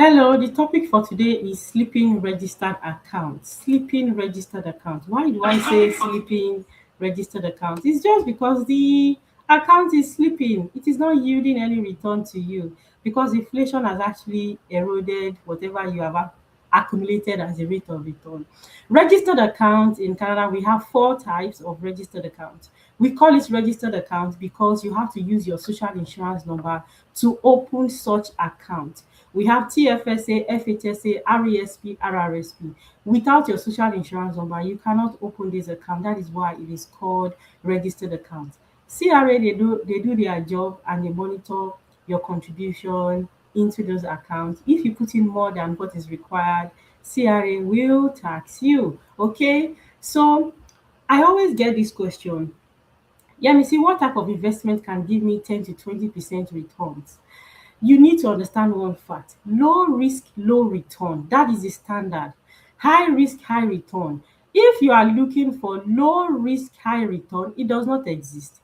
Hello, the topic for today is sleeping registered account. Sleeping registered account. Why do I say sleeping registered account? It's just because the account is sleeping. It is not yielding any return to you because inflation has actually eroded whatever you have accumulated as a rate of return. Registered account in Canada, we have four types of registered account. We call it registered account because you have to use your social insurance number to open such account. We have TFSA, FHSA, RESP, RRSP. Without your social insurance number, you cannot open this account. That is why it is called registered account. CRA, they do their job and they monitor your contribution into those accounts. If you put in more than what is required, CRA will tax you. Okay, so I always get this question. Yeah, me see what type of investment can give me 10 to 20% returns? You need to understand one fact. Low risk, low return. That is the standard. High risk, high return. If you are looking for low risk, high return, it does not exist.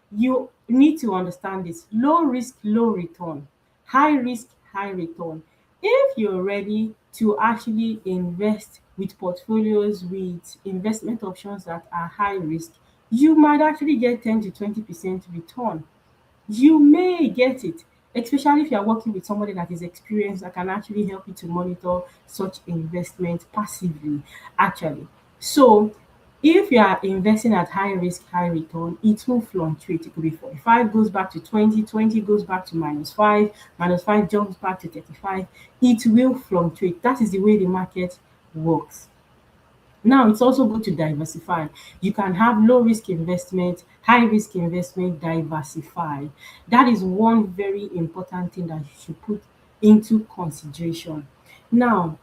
You need to understand this. Low risk, low return. High risk, high return. If you're ready to actually invest with portfolios with investment options that are high risk, you might actually get 10 to 20% return. You may get it, especially if you are working with somebody that is experienced that can actually help you to monitor such investment passively, actually. So if you are investing at high risk, high return, it will fluctuate. It could be 45 goes back to 20, 20 goes back to -5, -5 jumps back to 35. It will fluctuate. That is the way the market works. Now it's also good to diversify. You can have low risk investment, high risk investment, diversify. That is one very important thing that you should put into consideration. Now,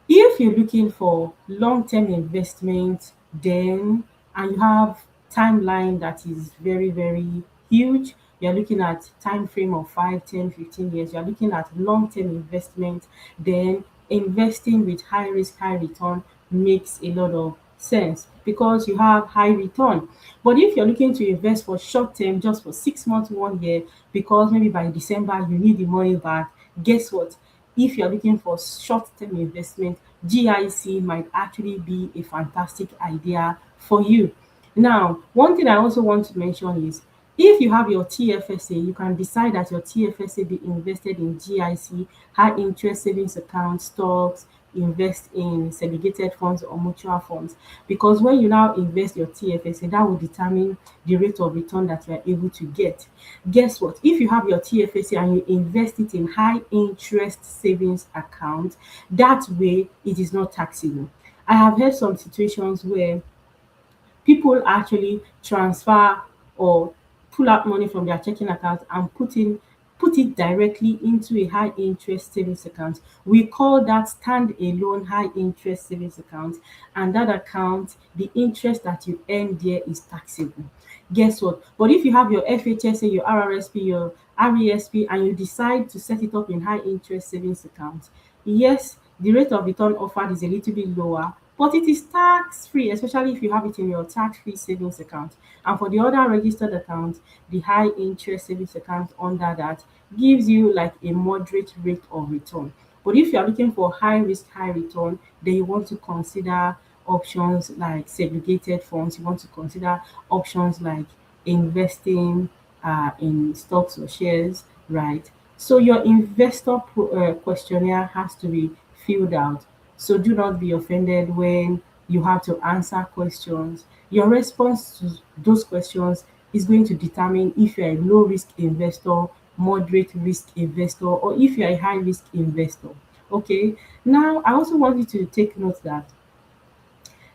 if you're looking for long-term investment, then and you have timeline that is very, very huge, you're looking at time frame of 5, 10, 15 years, you're looking at long-term investment, then investing with high risk, high return makes a lot of sense because you have high return. But if you're looking to invest for short term, just for 6 months, 1 year, because maybe by December you need the money back, guess what? If you're looking for short-term investment, GIC might actually be a fantastic idea for you. Now, one thing I also want to mention is if you have your TFSA, you can decide that your TFSA be invested in GIC, high interest savings account, stocks, invest in segregated funds or mutual funds. Because when you now invest your TFSA, that will determine the rate of return that you are able to get. Guess what? If you have your TFSA and you invest it in high interest savings account, that way it is not taxable. I have heard some situations where people actually transfer or pull out money from their checking account and put it directly into a high interest savings account. We call that stand-alone high interest savings account, and that account, the interest that you earn there is taxable. Guess what? But if you have your FHSA, your RRSP, your RESP, and you decide to set it up in high interest savings account, yes, the rate of return offered is a little bit lower, but it is tax free, especially if you have it in your tax free savings account. And for the other registered account, the high interest savings account under that gives you like a moderate rate of return. But if you are looking for high risk, high return, then you want to consider options like segregated funds. You want to consider options like investing in stocks or shares, right? So your investor questionnaire has to be filled out. So do not be offended when you have to answer questions. Your response to those questions is going to determine if you're a low risk investor, moderate risk investor, or if you're a high risk investor. Okay. Now, I also want you to take note that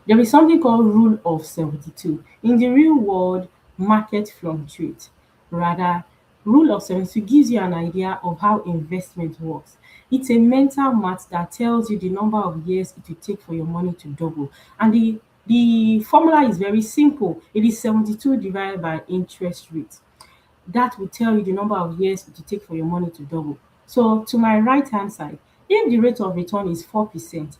there is something called rule of 72. In the real world, market fluctuates. Rather, rule of 72 gives you an idea of how investment works. It's a mental math that tells you the number of years it will take for your money to double. And the formula is very simple. It is 72 divided by interest rate. That will tell you the number of years it will take for your money to double. So to my right hand side, if the rate of return is 4%,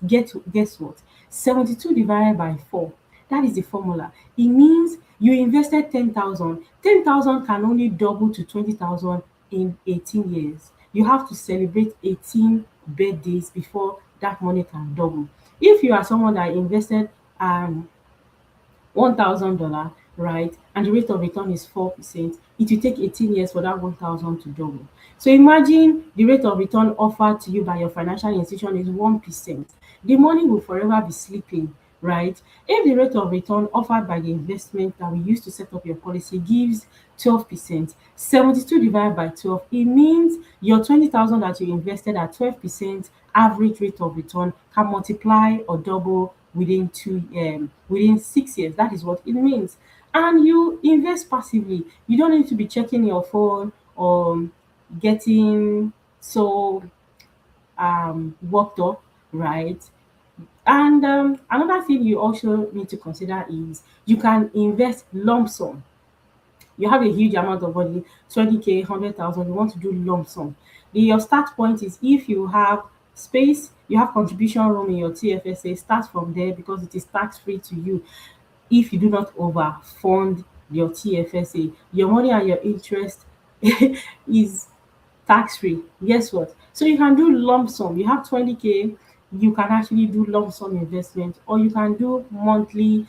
guess what? 72 divided by 4. That is the formula. It means you invested 10,000. 10,000 can only double to 20,000 in 18 years. You have to celebrate 18 birthdays before that money can double. If you are someone that invested $1,000, right, and the rate of return is 4%, it will take 18 years for that 1,000 to double. So imagine the rate of return offered to you by your financial institution is 1%. The money will forever be sleeping, right? If the rate of return offered by the investment that we use to set up your policy gives 12%, 72 divided by 12, it means your 20,000 that you invested at 12% average rate of return can multiply or double within 6 years. That is what it means. And you invest passively. You don't need to be checking your phone or getting so worked up, right? And another thing you also need to consider is you can invest lump sum. You have a huge amount of money, 20K, 100,000, you want to do lump sum. Your start point is, if you have space, you have contribution room in your TFSA, start from there because it is tax free to you. If you do not overfund your TFSA, your money and your interest is tax free. Guess what? So you can do lump sum. You have 20K, you can actually do lump sum investment, or you can do monthly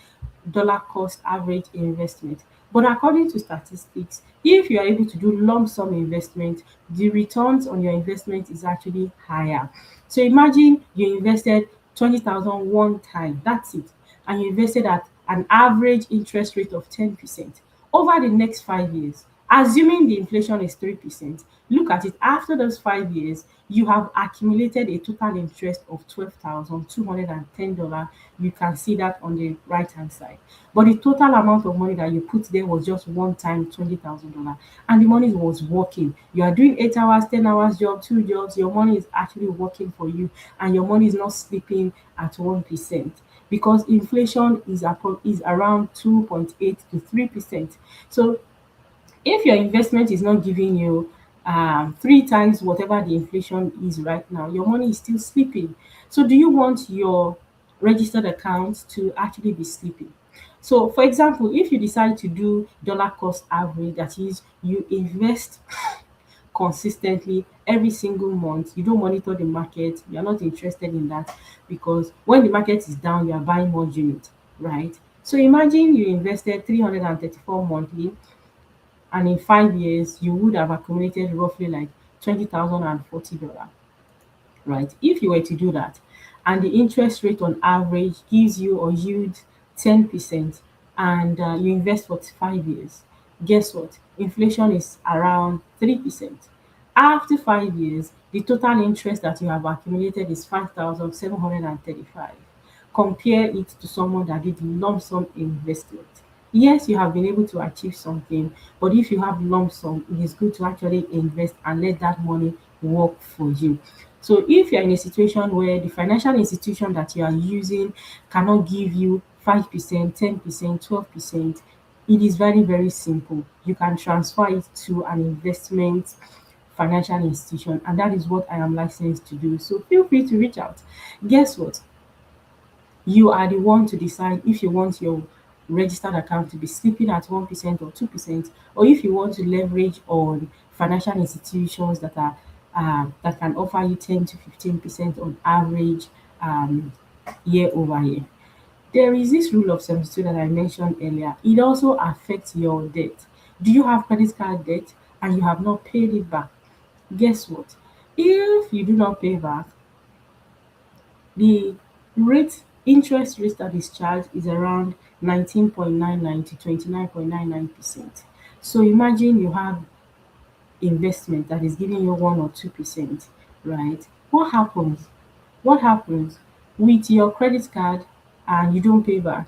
dollar cost average investment. But according to statistics, if you are able to do lump sum investment, the returns on your investment is actually higher. So imagine you invested 20,000 one time, that's it, and you invested at an average interest rate of 10%. Over the next 5 years, assuming the inflation is 3%, look at it, after those 5 years, you have accumulated a total interest of $12,210. You can see that on the right hand side. But the total amount of money that you put there was just one time $20,000, and the money was working. You are doing 8 hours, 10 hours job, two jobs, your money is actually working for you, and your money is not sleeping at 1%, because inflation is around 2.8 to 3%. So if your investment is not giving you three times whatever the inflation is right now, your money is still sleeping. So do you want your registered account to actually be sleeping? So for example, if you decide to do dollar cost average, that is, you invest consistently every single month, you don't monitor the market, you're not interested in that, because when the market is down, you are buying more units, right? So imagine you invested 334 monthly, and in 5 years you would have accumulated roughly like $20,040, right? If you were to do that, and the interest rate on average gives you or yield 10%, and you invest for 5 years, guess what? Inflation is around 3%. After 5 years, the total interest that you have accumulated is 5,735. Compare it to someone that did lump sum investment. Yes, you have been able to achieve something, but if you have lump sum, it is good to actually invest and let that money work for you. So if you're in a situation where the financial institution that you are using cannot give you 5%, 10%, 12%, it is very, very simple. You can transfer it to an investment financial institution, and that is what I am licensed to do. So feel free to reach out. Guess what? You are the one to decide if you want your registered account to be sleeping at 1% or 2%, or if you want to leverage on financial institutions that can offer you 10 to 15% on average um, year over year. There is this rule of 72 that I mentioned earlier. It also affects your debt. Do you have credit card debt and you have not paid it back? Guess what? If you do not pay back, the interest rate that is charged is around 19.99 to 29.99%. So imagine you have investment that is giving you 1 or 2%, right? What happens? What happens with your credit card and you don't pay back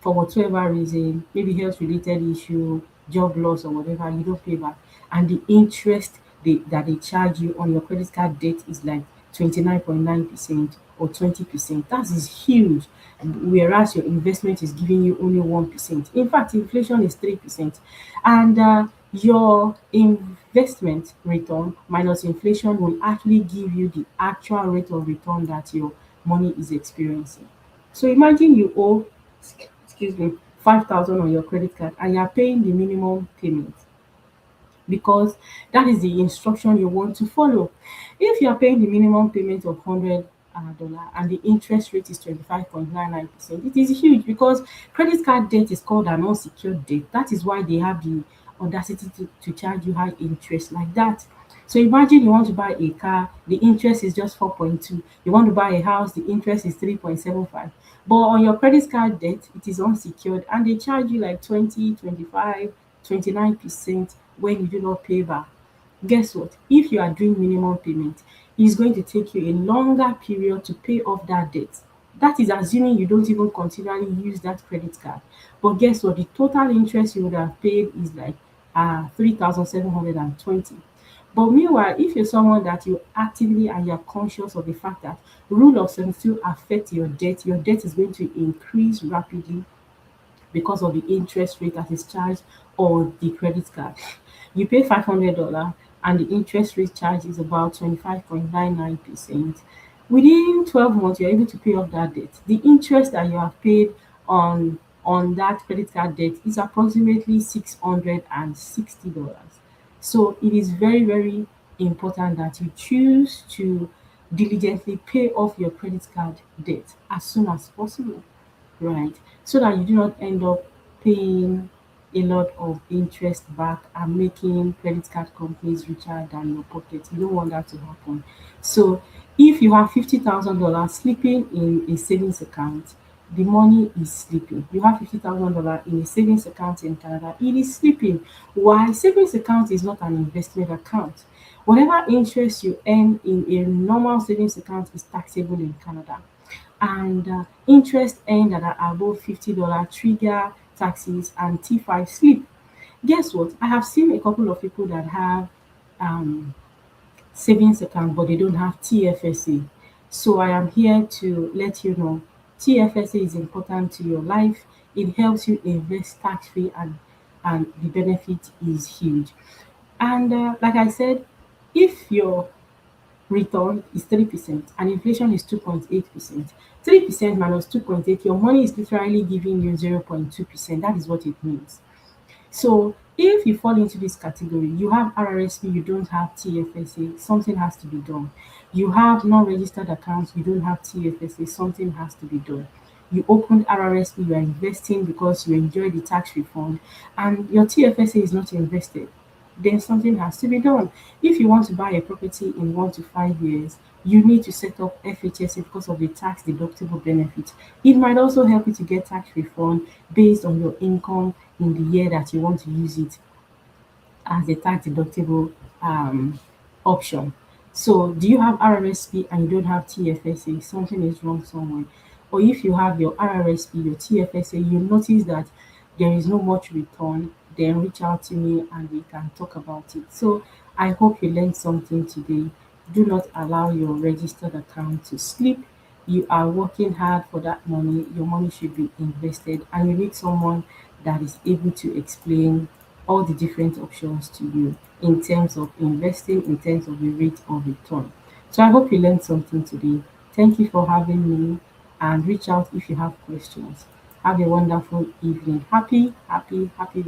for whatsoever reason, maybe health related issue, job loss or whatever, you don't pay back, and the interest that they charge you on your credit card debt is like 29.9% or 20%. That is huge. Whereas your investment is giving you only 1%. In fact, inflation is 3%. And your investment return minus inflation will actually give you the actual rate of return that your money is experiencing. So imagine you owe, excuse me, 5,000 on your credit card and you are paying the minimum payment. because that is the instruction you want to follow. If you are paying the minimum payment of $100 and the interest rate is 25.99%, it is huge because credit card debt is called an unsecured debt. That is why they have the audacity to charge you high interest like that. So imagine you want to buy a car, the interest is just 4.2. You want to buy a house, the interest is 3.75. But on your credit card debt, it is unsecured and they charge you like 20, 25, 29% when you do not pay back. Guess what? If you are doing minimum payment, it's going to take you a longer period to pay off that debt. That is assuming you don't even continually use that credit card. But guess what? The total interest you would have paid is like 3,720. But meanwhile, if you're someone that you actively and you're conscious of the fact that rule of 72 affect your debt is going to increase rapidly because of the interest rate that is charged on the credit card. You pay $500 and the interest rate charge is about 25.99%. Within 12 months, you're able to pay off that debt. The interest that you have paid on that credit card debt is approximately $660. So it is very, very important that you choose to diligently pay off your credit card debt as soon as possible, right? So that you do not end up paying a lot of interest back and making credit card companies richer than your pocket. You don't want that to happen. So if you have $50,000 sleeping in a savings account, the money is sleeping. You have $50,000 in a savings account in Canada, it is sleeping. Why? Savings account is not an investment account. Whatever interest you earn in a normal savings account is taxable in Canada, and interest earned that are above $50 trigger taxes and T5 slip. Guess what? I have seen a couple of people that have um, savings account, but they don't have TFSA. So I am here to let you know TFSA is important to your life. It helps you invest tax free, and the benefit is huge. And like I said, if your return is 3% and inflation is 2.8%. 3% minus 2.8, your money is literally giving you 0.2%. That is what it means. So if you fall into this category, you have RRSP, you don't have TFSA, something has to be done. You have non-registered accounts, you don't have TFSA, something has to be done. You opened RRSP, you are investing because you enjoy the tax refund, and your TFSA is not invested, then something has to be done. If you want to buy a property in 1 to 5 years, you need to set up FHSA because of the tax deductible benefit. It might also help you to get tax refund based on your income in the year that you want to use it as a tax deductible option. So, do you have RRSP and you don't have TFSA? Something is wrong somewhere. Or if you have your RRSP, your TFSA, you notice that there is no much return, then reach out to me and we can talk about it. So, I hope you learned something today. Do not allow your registered account to sleep. You are working hard for that money. Your money should be invested, and you need someone that is able to explain all the different options to you in terms of investing, in terms of the rate of return. So I hope you learned something today. Thank you for having me, and reach out if you have questions. Have a wonderful evening. Happy, happy, happy